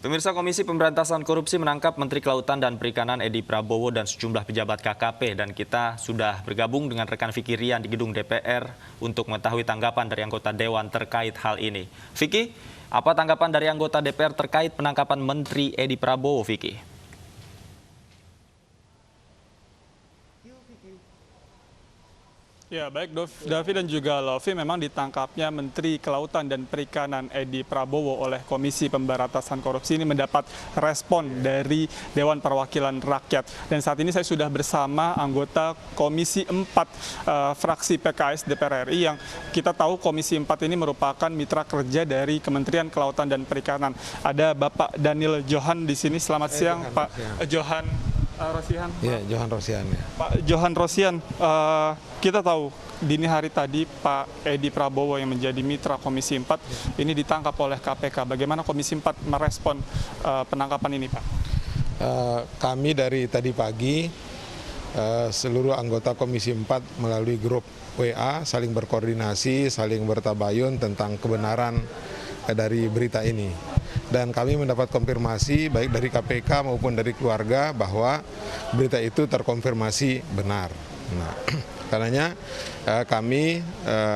Pemirsa, Komisi Pemberantasan Korupsi menangkap Menteri Kelautan dan Perikanan Edi Prabowo dan sejumlah pejabat KKP. Dan kita sudah bergabung dengan rekan Vicky Rian di gedung DPR untuk mengetahui tanggapan dari anggota Dewan terkait hal ini. Vicky, apa tanggapan dari anggota DPR terkait penangkapan Menteri Edi Prabowo, Vicky? Ya, baik Davi dan juga Lovi, memang ditangkapnya Menteri Kelautan dan Perikanan Edi Prabowo oleh Komisi Pemberantasan Korupsi ini mendapat respon dari Dewan Perwakilan Rakyat. Dan saat ini saya sudah bersama anggota Komisi 4 fraksi PKS DPR RI yang kita tahu Komisi 4 ini merupakan mitra kerja dari Kementerian Kelautan dan Perikanan. Ada Bapak Daniel Johan di sini. Selamat siang, Pak Johan Rosihan. Ya, Johan Rosihan. Ya. Pak Johan Rosihan, kita tahu dini hari tadi Pak Edi Prabowo yang menjadi mitra Komisi 4 ini ditangkap oleh KPK. Bagaimana Komisi 4 merespon penangkapan ini, Pak? Kami dari tadi pagi seluruh anggota Komisi 4 melalui grup WA saling berkoordinasi, saling bertabayun tentang kebenaran dari berita ini. Dan kami mendapat konfirmasi baik dari KPK maupun dari keluarga bahwa berita itu terkonfirmasi benar. Nah, karenanya kami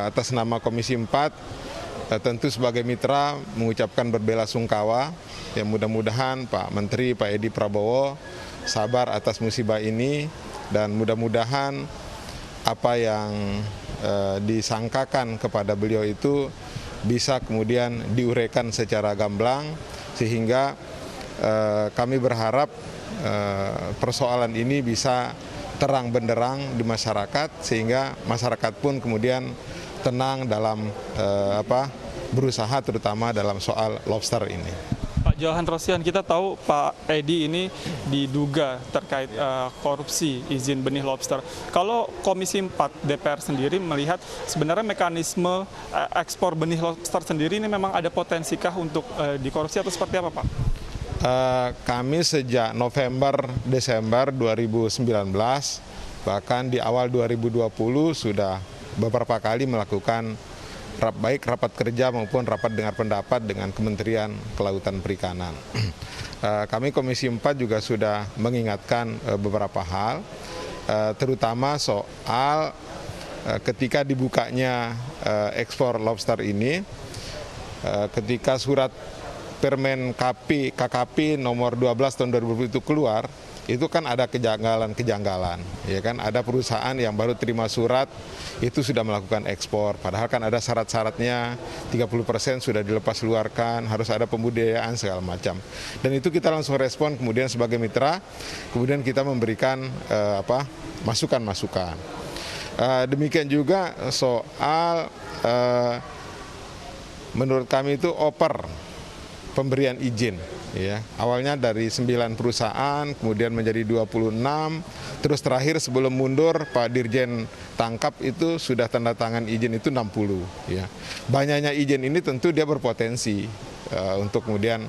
atas nama Komisi 4 tentu sebagai mitra mengucapkan berbelasungkawa. Ya, mudah-mudahan Pak Menteri, Pak Edi Prabowo sabar atas musibah ini dan mudah-mudahan apa yang disangkakan kepada beliau itu bisa kemudian diuraikan secara gamblang sehingga kami berharap persoalan ini bisa terang benderang di masyarakat sehingga masyarakat pun kemudian tenang dalam berusaha terutama dalam soal lobster ini. Pak Johan Rosihan, kita tahu Pak Edi ini diduga terkait korupsi izin benih lobster. Kalau Komisi 4 DPR sendiri melihat sebenarnya mekanisme ekspor benih lobster sendiri ini memang ada potensikah untuk dikorupsi atau seperti apa, Pak? Kami sejak November-Desember 2019, bahkan di awal 2020 sudah beberapa kali melakukan baik rapat kerja maupun rapat dengar pendapat dengan Kementerian Kelautan Perikanan. Kami Komisi 4 juga sudah mengingatkan beberapa hal, terutama soal ketika dibukanya ekspor lobster ini, ketika surat Permen KKP nomor 12 tahun 2020 itu keluar, itu kan ada kejanggalan, ya kan? Ada perusahaan yang baru terima surat itu sudah melakukan ekspor, padahal kan ada syarat-syaratnya, 30% sudah dilepas luarkan, harus ada pembudidayaan segala macam. Dan itu kita langsung respon kemudian sebagai mitra, kemudian kita memberikan masukan-masukan. Demikian juga soal menurut kami itu pemberian izin. Ya, awalnya dari 9 perusahaan, kemudian menjadi 26, terus terakhir sebelum mundur Pak Dirjen tangkap itu sudah tanda tangan izin itu 60. Ya. Banyaknya izin ini tentu dia berpotensi untuk kemudian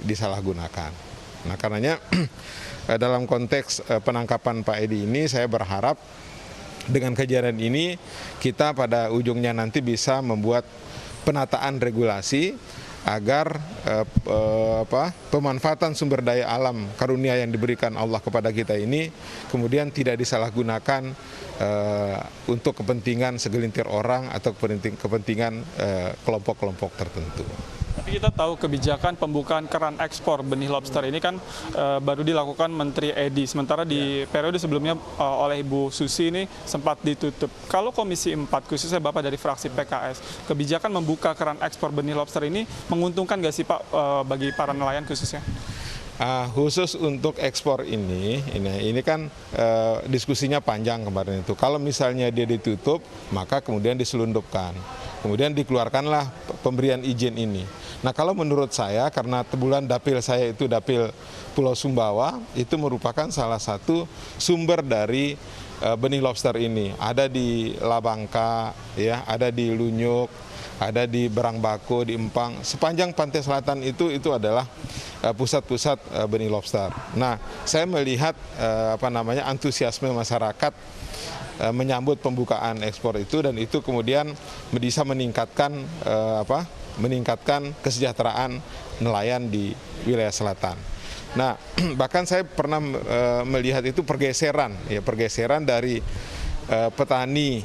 disalahgunakan. Nah, karenanya dalam konteks penangkapan Pak Edi ini saya berharap dengan kejadian ini kita pada ujungnya nanti bisa membuat penataan regulasi agar pemanfaatan sumber daya alam karunia yang diberikan Allah kepada kita ini kemudian tidak disalahgunakan untuk kepentingan segelintir orang atau kepentingan kelompok-kelompok tertentu. Tapi kita tahu kebijakan pembukaan keran ekspor benih lobster ini kan baru dilakukan Menteri Edi, sementara di periode sebelumnya oleh Ibu Susi ini sempat ditutup. Kalau Komisi 4, khususnya Bapak dari fraksi PKS, kebijakan membuka keran ekspor benih lobster ini menguntungkan nggak sih Pak bagi para nelayan khususnya? Khusus untuk ekspor ini kan diskusinya panjang kemarin itu. Kalau misalnya dia ditutup, maka kemudian diselundupkan. Kemudian dikeluarkanlah pemberian izin ini. Nah, kalau menurut saya, karena tebulan dapil saya itu dapil Pulau Sumbawa, itu merupakan salah satu sumber dari benih lobster ini. Ada di Labangka, ya, ada di Lunyuk, ada di Barangbako, di Empang. Sepanjang pantai selatan itu adalah pusat-pusat benih lobster. Nah, saya melihat antusiasme masyarakat menyambut pembukaan ekspor itu, dan itu kemudian bisa meningkatkan meningkatkan kesejahteraan nelayan di wilayah selatan. Nah, bahkan saya pernah melihat itu pergeseran dari petani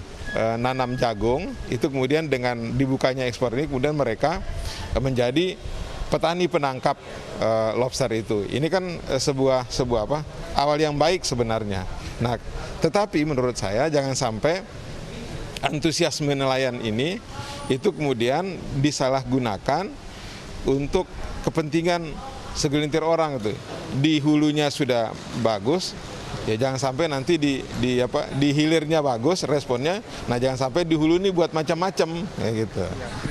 nanam jagung, itu kemudian dengan dibukanya ekspor ini, kemudian mereka menjadi petani penangkap lobster itu. Ini kan sebuah awal yang baik sebenarnya. Nah, tetapi menurut saya jangan sampai antusiasme nelayan ini itu kemudian disalahgunakan untuk kepentingan segelintir orang itu. Di hulunya sudah bagus, ya jangan sampai nanti di hilirnya bagus responnya. Nah, jangan sampai di hulu ini buat macam-macam kayak gitu.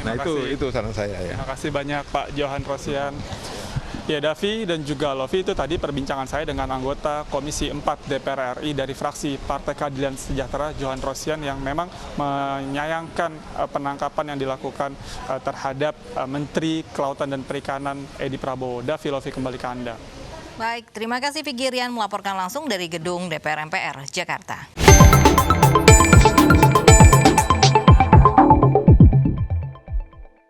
Nah, itu saran saya ya. Terima kasih banyak Pak Johan Rosian. Ya, Davi dan juga Lovi, itu tadi perbincangan saya dengan anggota Komisi 4 DPR RI dari fraksi Partai Keadilan Sejahtera, Johan Rosian, yang memang menyayangkan penangkapan yang dilakukan terhadap Menteri Kelautan dan Perikanan Edi Prabowo. Davi, Lovi, kembali ke Anda. Baik, terima kasih Vigirian melaporkan langsung dari gedung DPR MPR Jakarta.